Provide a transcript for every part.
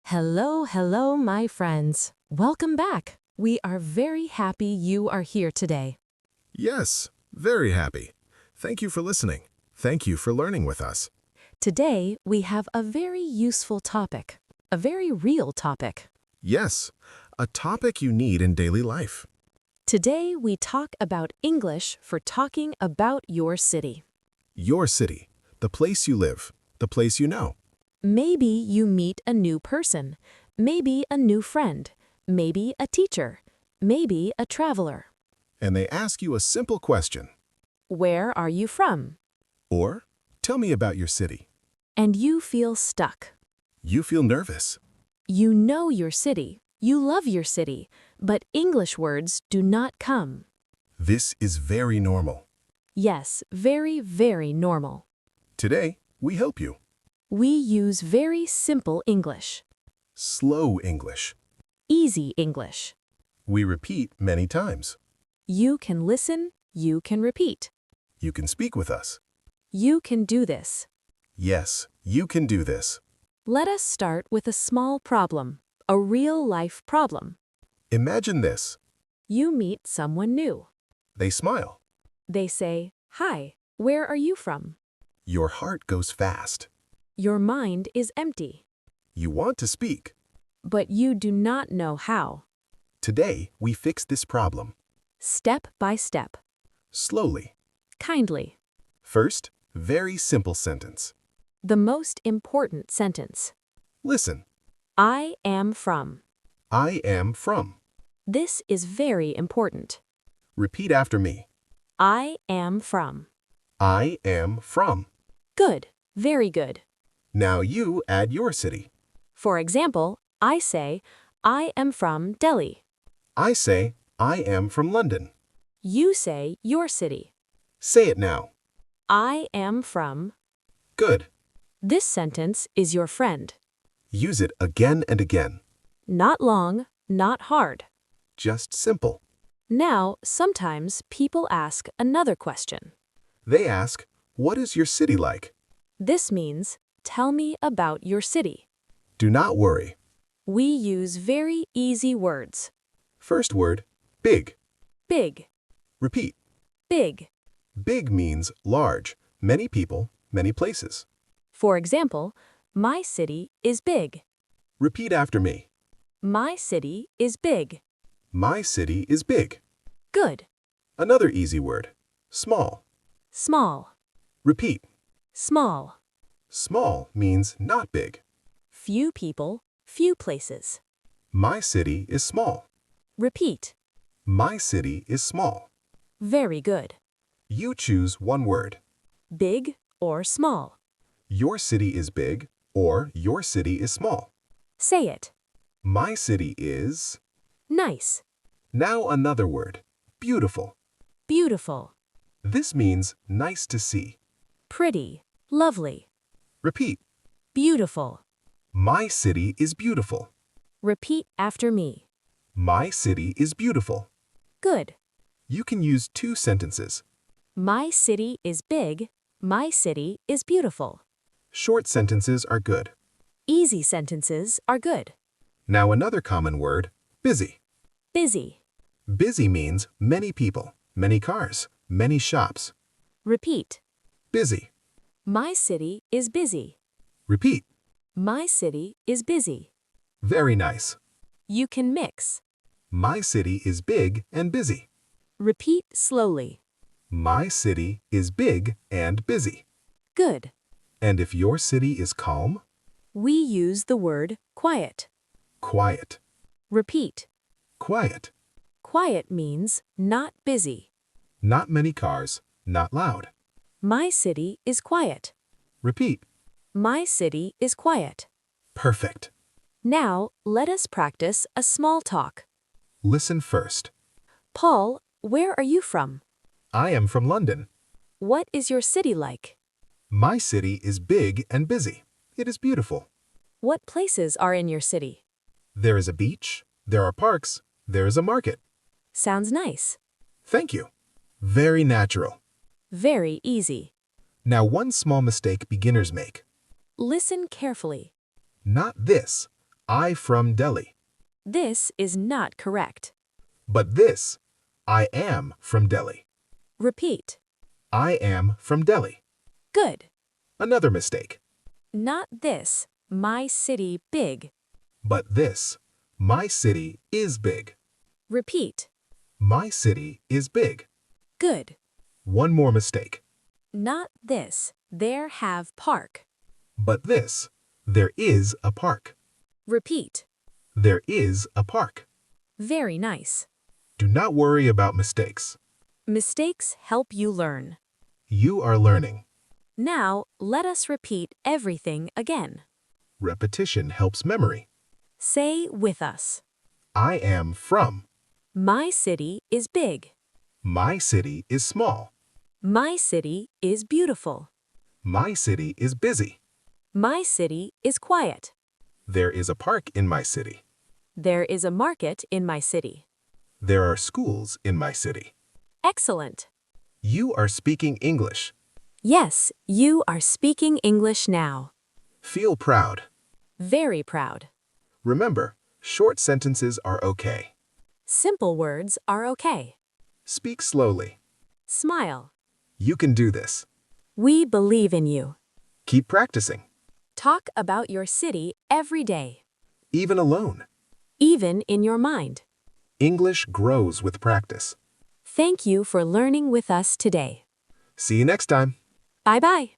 Hello, hello, my friends. Welcome back. We are very happy you are here today. Yes, very happy. Thank you for listening. Thank you for learning with us. Today, we have a very useful topic, a very real topic. Yes, a topic you need in daily life. Today, we talk about English for talking about your city. Your city, the place you live, the place you know. Maybe you meet a new person, maybe a new friend, maybe a teacher, maybe a traveler. And they ask you a simple question. Where are you from? Or, tell me about your city. And you feel stuck. You feel nervous. You know your city, you love your city, but English words do not come. This is very normal. Yes, very, very normal. Today, we help you. We use very simple English, Slow English. easy English. We repeat many times. You can listen, you can repeat. You can speak with us. You can do this. Yes, you can do this. Let us start with a small problem, a real-life problem. Imagine this. You meet someone new. They smile. They say, "Hi, where are you from?" Your heart goes fast. Your mind is empty, You want to speak. but you do not know how. Today, we fix this problem. Step by step, Slowly. kindly. First, very simple sentence. The most important sentence. Listen. I am from. I am from. This is very important. Repeat after me. I am from. I am from. Good, very good. Now you add your city. For example, I say, I am from Delhi. I say, I am from London. You say your city. Say it now. I am from. Good. This sentence is your friend. Use it again and again. Not long, not hard. Just simple. Now, sometimes people ask another question. They ask, what is your city like? This means, tell me about your city. Do not worry. We use very easy words. First word, big. Big, Repeat. big. Big means large, many people, many places. For example, my city is big. Repeat after me. My city is big. My city is big. Good. Another easy word, small. Small, Repeat. small. Small means not big. Few people, few places. My city is small. Repeat. My city is small. Very good. You choose one word. Big or small. Your city is big or your city is small. Say it. My city is... Nice. Now another word, beautiful. Beautiful. This means nice to see. Pretty. Lovely. Repeat. Beautiful. My city is beautiful. Repeat after me. My city is beautiful. Good. You can use two sentences. My city is big. My city is beautiful. Short sentences are good. Easy sentences are good. Now another common word, busy. Busy. Busy means many people, many cars, many shops. Repeat. Busy. My city is busy. Repeat. My city is busy. Very nice. You can mix. My city is big and busy. Repeat slowly. My city is big and busy. Good. And if your city is calm, We use the word quiet. quiet. Repeat. Quiet. Quiet means not busy. Not many cars, not loud. My city is quiet. Repeat. My city is quiet. Perfect. Now, let us practice a small talk. Listen first. Paul, where are you from? I am from London. What is your city like? My city is big and busy. It is beautiful. What places are in your city? There is a beach, there are parks, there is a market. Sounds nice. Thank you. Very natural. Very easy. Now one small mistake beginners make. Listen carefully. Not this. I from Delhi. This is not correct. But this, I am from Delhi. Repeat. I am from Delhi. Good. Another mistake. Not this. My city big. But this, my city is big. Repeat. My city is big. Good. One more mistake. Not this. There have park. But this, there is a park. Repeat. There is a park. Very nice. Do not worry about mistakes. Mistakes help you learn. You are learning. Now, let us repeat everything again. Repetition helps memory. Say with us. I am from. My city is big. My city is small. My city is beautiful. My city is busy. My city is quiet. There is a park in my city. There is a market in my city. There are schools in my city. Excellent. You are speaking English. Yes, you are speaking English now. Feel proud. Very proud. Remember, short sentences are okay. Simple words are okay. Speak slowly. Smile. You can do this. We believe in you. Keep practicing, Talk about your city every day, even alone. even in your mind. English grows with practice. Thank you for learning with us today. See you next time. Bye-bye.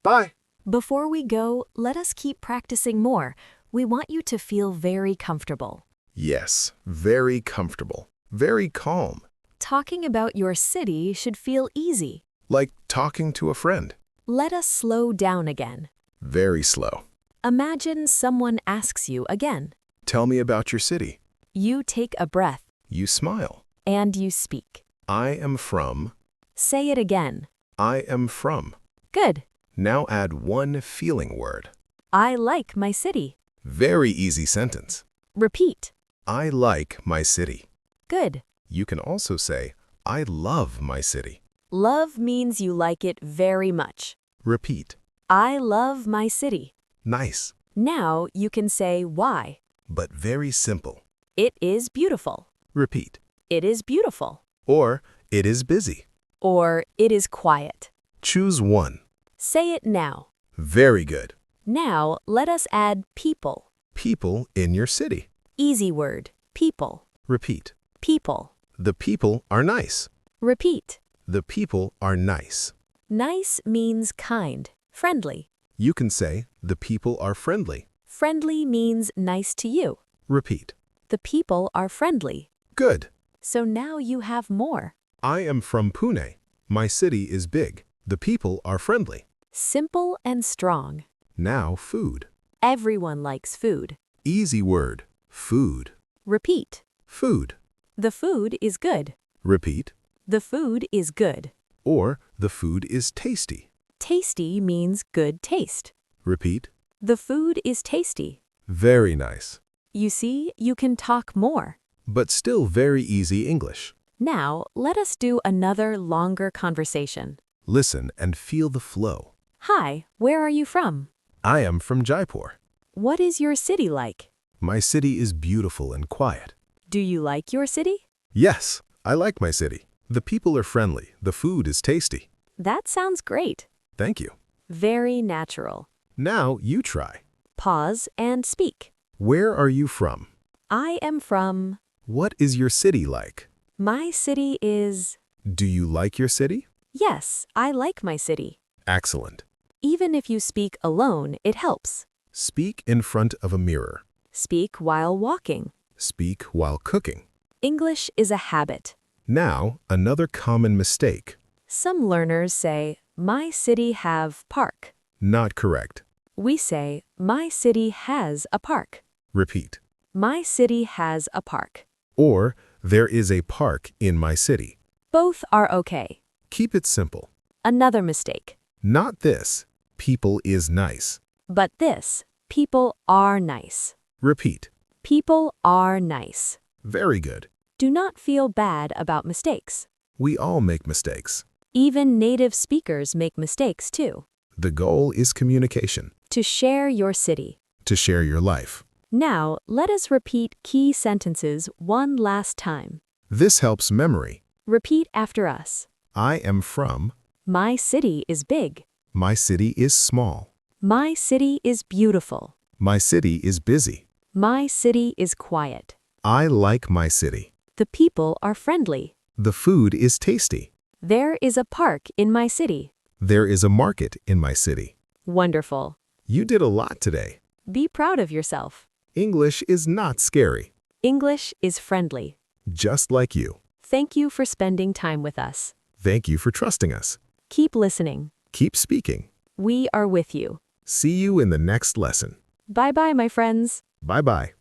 Bye. Before we go, let us keep practicing more. We want you to feel very comfortable. Yes, very comfortable. Very calm. Talking about your city should feel easy. Like talking to a friend. Let us slow down again. Very slow. Imagine someone asks you again. Tell me about your city. You take a breath, You smile. and you speak. I am from. Say it again. I am from. Good. Now add one feeling word. I like my city. Very easy sentence. Repeat. I like my city. Good. You can also say, I love my city. Love means you like it very much. Repeat. I love my city. Nice, Now you can say why. but very simple. It is beautiful. Repeat. It is beautiful. Or, it is busy. Or it is quiet. Choose one. Say it now. Very good. Now let us add people. People in your city. Easy word. People. Repeat. People. The people are nice. Repeat. The people are nice. Nice means kind, friendly. You can say, the people are friendly. Friendly means nice to you. Repeat. The people are friendly. Good. So now you have more. I am from Pune. My city is big. The people are friendly. Simple and strong. Now food. Everyone likes food. Easy word. Food. Repeat. Food. The food is good. Repeat. The food is good. Or, the food is tasty. Tasty means good taste. Repeat. The food is tasty. Very nice. You see, you can talk more. But still very easy English. Now, let us do another longer conversation. Listen and feel the flow. Hi, where are you from? I am from Jaipur. What is your city like? My city is beautiful and quiet. Do you like your city? Yes, I like my city. The people are friendly. The food is tasty. That sounds great. Thank you. Very natural. Now you try. Pause and speak. Where are you from? I am from... What is your city like? My city is... Do you like your city? Yes, I like my city. Excellent. Even if you speak alone, it helps. Speak in front of a mirror. Speak while walking. Speak while cooking. English is a habit. Now, another common mistake. Some learners say, my city have park. Not correct. We say, my city has a park. Repeat. My city has a park. Or, there is a park in my city. Both are okay. Keep it simple. Another mistake. Not this. People is nice. But this, people are nice. Repeat. People are nice. Very good. Do not feel bad about mistakes. We all make mistakes. Even native speakers make mistakes too. The goal is communication. To share your city. To share your life. Now, let us repeat key sentences one last time. This helps memory. Repeat after us. I am from. My city is big. My city is small. My city is beautiful. My city is busy. My city is quiet. I like my city. The people are friendly. The food is tasty. There is a park in my city. There is a market in my city. Wonderful. You did a lot today. Be proud of yourself. English is not scary. English is friendly. Just like you. Thank you for spending time with us. Thank you for trusting us. Keep listening. Keep speaking. We are with you. See you in the next lesson. Bye-bye, my friends. Bye-bye.